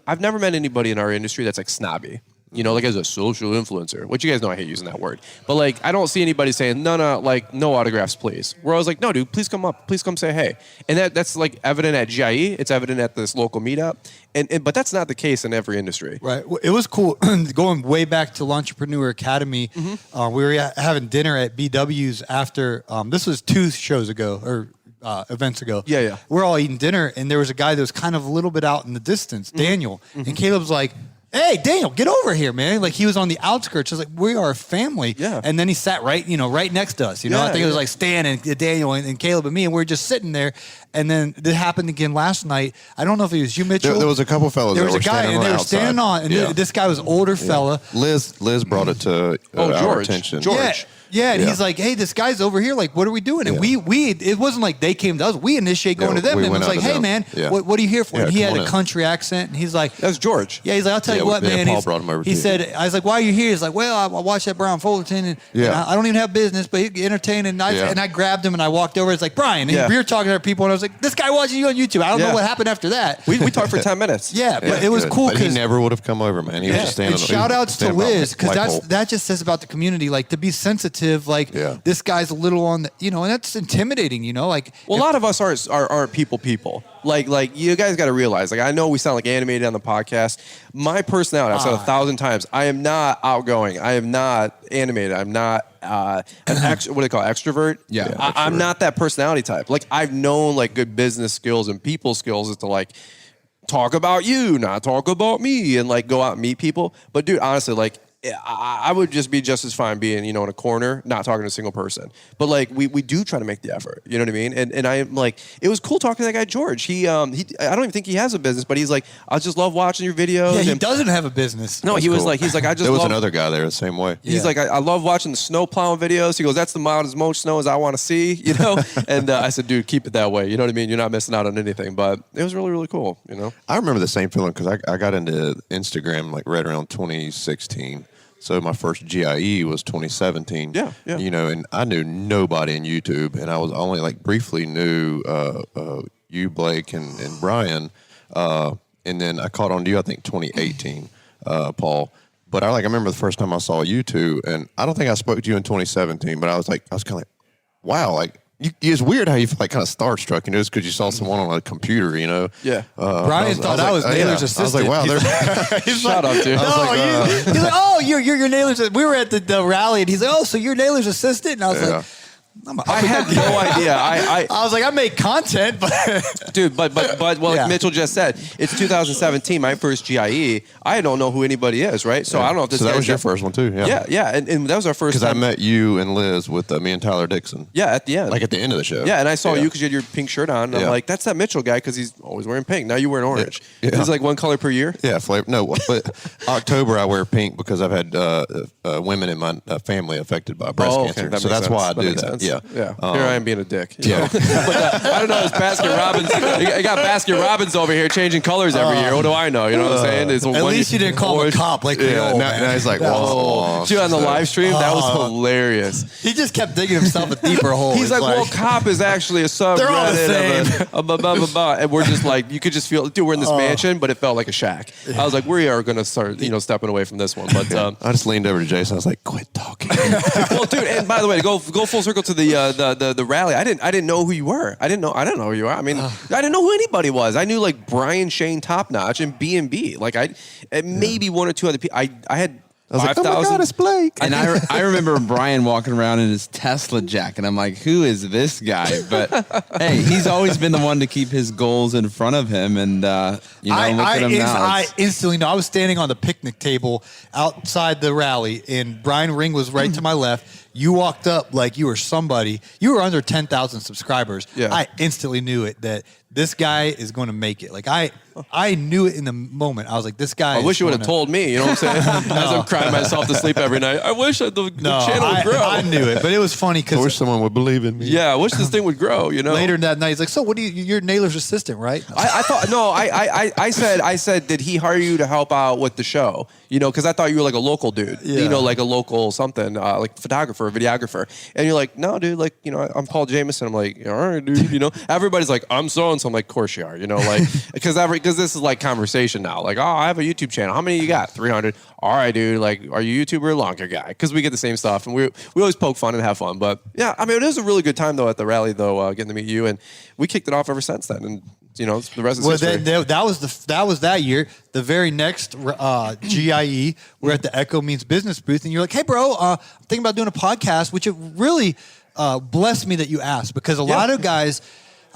I've never met anybody in our industry that's like snobby, like as a social influencer, which you guys know I hate using that word. But like, I don't see anybody saying, no, like no autographs, please. Where I was like, no, dude, please come up. Please come say hey. And that's like evident at GIE. It's evident at this local meetup. But that's not the case in every industry. Right. It was cool going way back to Entrepreneur Academy. Mm-hmm. We were having dinner at BW's after, this was 2 shows ago, or events ago. Yeah. We're all eating dinner, and there was a guy that was kind of a little bit out in the distance, Daniel. Mm-hmm. And Caleb's like, hey, Daniel, get over here, man. Like, he was on the outskirts. I was like, we are a family. Yeah. And then he sat right next to us. I think it was like Stan and Daniel and Caleb and me, and we were just sitting there. And then it happened again last night. I don't know if it was you, Mitchell. There was a couple fellas. There was a guy, and they were standing on. And this guy was an older fella. Liz brought it to our attention. George. Yeah, and he's like, hey, this guy's over here. Like, what are we doing? And we it wasn't like they came to us. We initiate going to them. And it was like, hey, man, what are you here for? And he had a country accent. And he's like. That's George. Yeah, he's like, I'll tell you what, man. Paul brought him over. He said, I was like, why are you here? He's like, well, I watched that Brian Fullerton. And I don't even have business, but he entertained. And I grabbed him and I walked over. It's like, Brian. And we were talking to people. And I was like, this guy watching you on YouTube. I don't know what happened after that. We talked for 10 minutes. Yeah, but it was cool. But he never would have come over, man. He was just standing. And shout outs to Liz, because that just says about the community. Like, to be sensitive, like, this guy's a little on the, and that's intimidating, like. Well, a lot of us aren't people. Like you guys got to realize, like, I know we sound like animated on the podcast. My personality, I've said 1,000 times, I am not outgoing. I am not animated. I'm not what do they call it? Extrovert? Yeah. I'm not that personality type. Like, I've known like good business skills and people skills is to like talk about you, not talk about me, and like go out and meet people. But dude, honestly, like, I would just be just as fine being, in a corner, not talking to a single person. But like we do try to make the effort. You know what I mean? And I am like, it was cool talking to that guy George. He I don't even think he has a business, but he's like, I just love watching your videos. Yeah, he doesn't have a business. No, he's like, I just. There was another guy there the same way. He's like, I love watching the snow plowing videos. He goes, that's the amount as much snow as I want to see. And I said, dude, keep it that way. You know what I mean? You're not missing out on anything. But it was really, really cool. I remember the same feeling because I got into Instagram like right around 2016. So my first GIE was 2017. Yeah. And I knew nobody in YouTube, and I was only like briefly knew you, Blake, and Brian, and then I caught on to you, I think 2018, Paul. But I remember the first time I saw you two, and I don't think I spoke to you in 2017, but I was kind of like, wow, like. It's weird how you feel like kind of starstruck, just because you saw someone on a computer, Yeah. Brian thought I was Naylor's assistant. I was like, wow, shut up, dude. He's like, oh, you're Naylor's. We were at the rally, and he's like, oh, so you're Naylor's assistant, and I was like. I had no idea. I was like, I make content, but dude, but like Mitchell just said, it's 2017, my first GIE. I don't know who anybody is, right? So I don't know if this. So that was your first one too, yeah, and that was our first. Because I met you and Liz with me and Tyler Dixon. Yeah, at the end, like at the end of the show. Yeah, and I saw you because you had your pink shirt on. And I'm like, that's that Mitchell guy because he's always wearing pink. Now you wearing orange. Yeah. He's like one color per year. Yeah, flavor. No, but October I wear pink because I've had women in my family affected by breast cancer. So that's why I do that. Yeah. Here I am being a dick. Yeah. But, I don't know. It's Baskin Robbins. I got Baskin Robbins over here changing colors every year. What do I know? You know what I'm saying? It's at least you didn't call him a cop like now he's like, whoa. Dude, on the live stream, that was hilarious. He just kept digging himself a deeper hole. He's like, well, cop is actually a subreddit. They're all the same. And we're just like, you could just feel, dude, we're in this mansion, but it felt like a shack. I was like, we are going to start, stepping away from this one. But I just leaned over to Jason. I was like, quit talking. Well, dude, and by the way, to go full circle to the rally, I didn't know who you were. I didn't know who you are. I mean, I didn't know who anybody was. I knew like Brian, Shane, Top Notch, and B&B. Like maybe one or two other people. I had. I was like, oh my God, it's Blake. And I remember Brian walking around in his Tesla jacket. I'm like, who is this guy? But hey, he's always been the one to keep his goals in front of him. And, look at him now. I instantly know. I was standing on the picnic table outside the rally, and Brian Ring was right to my left. You walked up like you were somebody. You were under 10,000 subscribers. Yeah. I instantly knew it that this guy is going to make it. Like I knew it in the moment. I was like, this guy. I wish you would have told me. You know what I'm saying? As I'm crying myself to sleep every night. I wish the channel would grow. I knew it, but it was funny because I wish someone would believe in me. Yeah, I wish this thing would grow. You know. Later that night, he's like, "So, what do you're Naylor's assistant, right?" I thought no. I said, did he hire you to help out with the show? You know, because I thought you were like a local dude. Yeah. You know, like a local something, like photographer, videographer. And you're like, no, dude. Like, you know, I'm Paul Jamison. I'm like, all right, dude. You know, everybody's like, I'm so and so. I'm like, of course you are. You know, like because this is like conversation now. Like, oh, I have a YouTube channel. How many you got? 300. All right, dude. Like, are you a YouTuber or a lawn care guy? Because we get the same stuff, and we always poke fun and have fun. But yeah, I mean, it was a really good time though at the rally though, getting to meet you, and we kicked it off ever since then. And you know, the rest is history. That was that year. The very next GIE, we're at the Echo Means Business booth, and you're like, "Hey, bro, I'm thinking about doing a podcast," which it really blessed me that you asked because a lot of guys.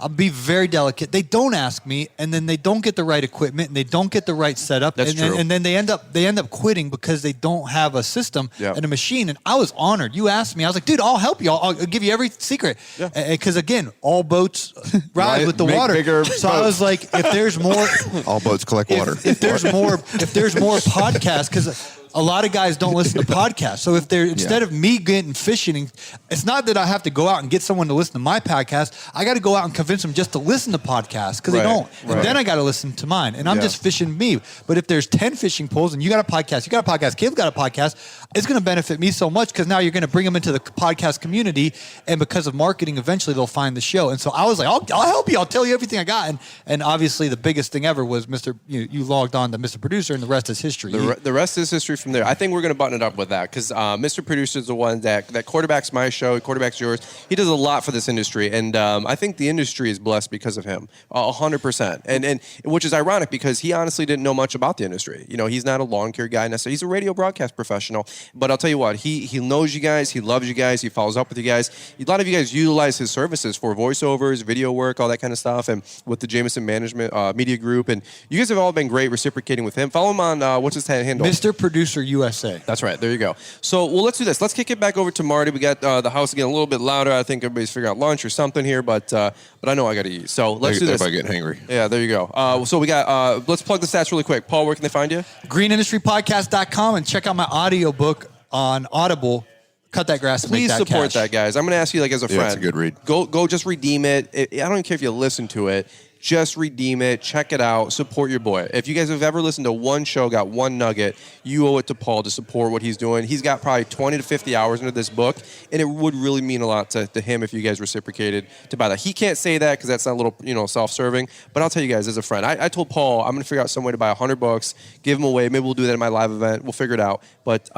I'll be very delicate. They don't ask me, and then they don't get the right equipment, and they don't get the right setup, That's true. And then they end up quitting because they don't have a system and a machine. And I was honored. You asked me, I was like, dude, I'll help you. I'll give you every secret. Because again, all boats rise with the water. So I was like, if there's more, all boats collect water. If there's more podcasts, because a lot of guys don't listen to podcasts. So if they're instead of me getting fishing, it's not that I have to go out and get someone to listen to my podcast. I got to go out and convince them just to listen to podcasts because they don't. And then I got to listen to mine. And I'm just fishing me. But if there's 10 fishing poles and you got a podcast, Caleb got a podcast, it's going to benefit me so much because now you're going to bring them into the podcast community. And because of marketing, eventually they'll find the show. And so I was like, I'll help you. I'll tell you everything I got. And obviously the biggest thing ever was you logged on to Mr. Producer and the rest is history. The rest is history from there. I think we're going to button it up with that because Mr. Producer is the one that quarterbacks my show, quarterbacks yours. He does a lot for this industry, and I think the industry is blessed because of him, 100%. And which is ironic because he honestly didn't know much about the industry. You know, he's not a lawn care guy necessarily. He's a radio broadcast professional, but I'll tell you what, he knows you guys, he loves you guys, he follows up with you guys. A lot of you guys utilize his services for voiceovers, video work, all that kind of stuff, and with the Jamison Management Media Group, and you guys have all been great reciprocating with him. Follow him on what's his handle? Mr. Producer USA. That's right. There you go. So, well, let's do this. Let's kick it back over to Marty. We got the house getting a little bit louder. I think everybody's figuring out lunch or something here, but I know I got to eat. So let's do this. Everybody getting hangry. Yeah, there you go. So we got. Let's plug the stats really quick. Paul, where can they find you? greenindustrypodcast.com and check out my audiobook on Audible. Cut that grass and Please make that support cash. that, guys. I'm going to ask you, like, as a friend. It's a good read. Go, just redeem it. I don't even care if you listen to it. Just redeem it. Check it out. Support your boy. If you guys have ever listened to one show, got one nugget, you owe it to Paul to support what he's doing. He's got probably 20 to 50 hours into this book, and it would really mean a lot to him if you guys reciprocated to buy that. He can't say that because that's not a little, self-serving, but I'll tell you guys as a friend. I told Paul I'm going to figure out some way to buy 100 books, give them away. Maybe we'll do that at my live event. We'll figure it out. But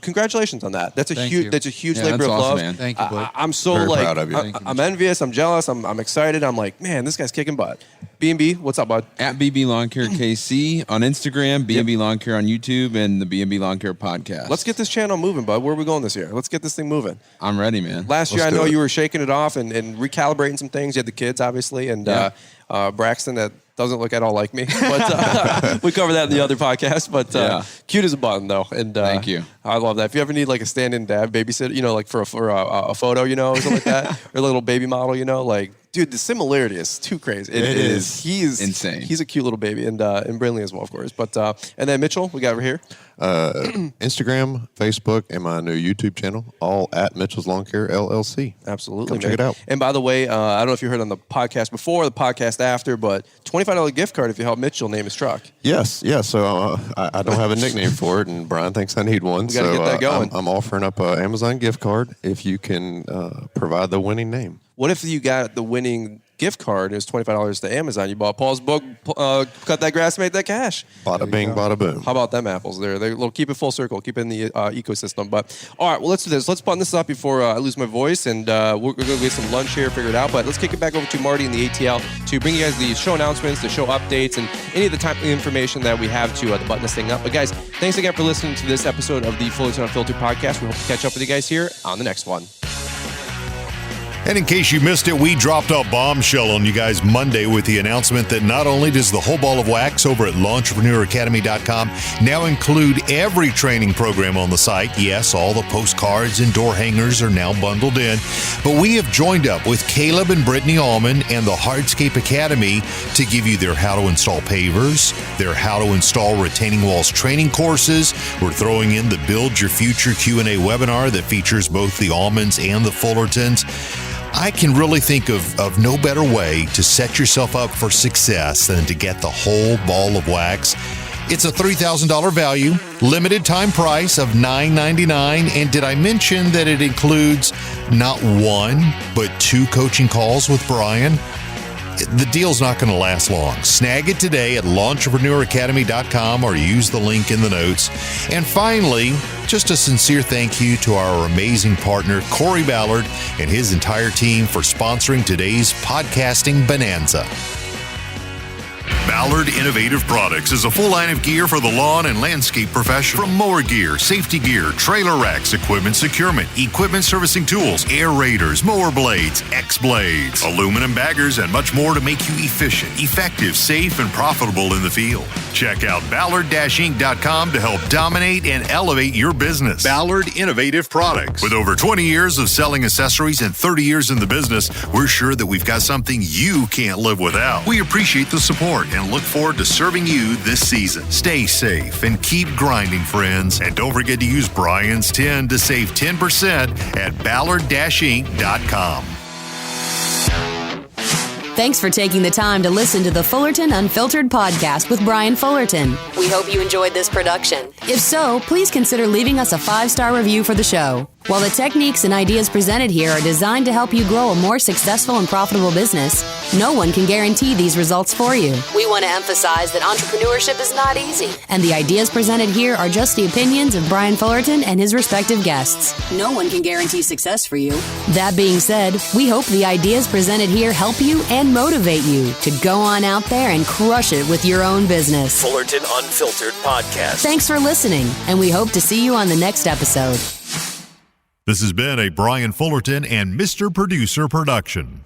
congratulations on that. That's a huge labor of love. Man. Thank you, Blake. I'm so Very proud of you. I'm envious. I'm jealous. I'm excited. I'm like, man, this guy's kicking butt. B&B, what's up, bud? At BB Lawn Care KC on Instagram, B&B Lawn Care on YouTube, and the B&B Lawn Care podcast. Let's get this channel moving, bud. Where are we going this year? Let's get this thing moving. I'm ready, man. Last year, I know you were shaking it off and recalibrating some things. You had the kids, obviously, and Braxton that doesn't look at all like me. But we covered that in the other podcast. But cute as a button, though. And thank you. I love that. If you ever need like a stand-in dad babysitter, like for a photo, or something like that, or a little baby model, like. Dude, the similarity is too crazy. It is. He's insane. He's a cute little baby, and Brindley as well, of course. But and then Mitchell, we got over here. Instagram, Facebook, and my new YouTube channel, all at Mitchell's Lawn Care LLC. Absolutely, Come check it out. And by the way, I don't know if you heard on the podcast before, the podcast after, but $25 gift card if you help Mitchell name his truck. Yes. So I don't have a nickname for it, and Brian thinks I need one. We got to get that going. I'm offering up an Amazon gift card if you can provide the winning name. What if you got the winning gift card. It was $25 to Amazon. You bought Paul's book, Cut That Grass, Make That Cash. Bada bing, bada boom. How about them apples there? They keep it full circle, keep it in the ecosystem. But all right, well, let's do this. Let's button this up before I lose my voice, and we're going to get some lunch here, figure it out. But let's kick it back over to Marty and the ATL to bring you guys the show announcements, the show updates, and any of the timely information that we have to button this thing up. But guys, thanks again for listening to this episode of the Fullerton Unfiltered podcast. We hope to catch up with you guys here on the next one. And in case you missed it, we dropped a bombshell on you guys Monday with the announcement that not only does the whole ball of wax over at LaunchpreneurAcademy.com now include every training program on the site. Yes, all the postcards and door hangers are now bundled in. But we have joined up with Caleb and Brittany Allman and the Hardscape Academy to give you their how to install pavers, their how to install retaining walls training courses. We're throwing in the Build Your Future Q&A webinar that features both the Allmans and the Fullertons. I can really think of no better way to set yourself up for success than to get the whole ball of wax. It's a $3,000 value, limited time price of $9.99. And did I mention that it includes not one, but 2 coaching calls with Brian? The deal's not going to last long. Snag it today at LaunchpreneurAcademy.com or use the link in the notes. And finally, just a sincere thank you to our amazing partner, Corey Ballard, and his entire team for sponsoring today's podcasting bonanza. Ballard Innovative Products is a full line of gear for the lawn and landscape professional. From mower gear, safety gear, trailer racks, equipment securement, equipment servicing tools, aerators, mower blades, X-blades, aluminum baggers, and much more to make you efficient, effective, safe, and profitable in the field. Check out Ballard-Inc.com to help dominate and elevate your business. Ballard Innovative Products. With over 20 years of selling accessories and 30 years in the business, we're sure that we've got something you can't live without. We appreciate the support and look forward to serving you this season. Stay safe and keep grinding, friends. And don't forget to use Brian's 10 to save 10% at Ballard-Inc.com. Thanks for taking the time to listen to the Fullerton Unfiltered podcast with Brian Fullerton. We hope you enjoyed this production. If so, please consider leaving us a 5-star review for the show. While the techniques and ideas presented here are designed to help you grow a more successful and profitable business, no one can guarantee these results for you. We want to emphasize that entrepreneurship is not easy, and the ideas presented here are just the opinions of Brian Fullerton and his respective guests. No one can guarantee success for you. That being said, we hope the ideas presented here help you and motivate you to go on out there and crush it with your own business. Fullerton Unfiltered Podcast. Thanks for listening, and we hope to see you on the next episode. This has been a Brian Fullerton and Mr. Producer production.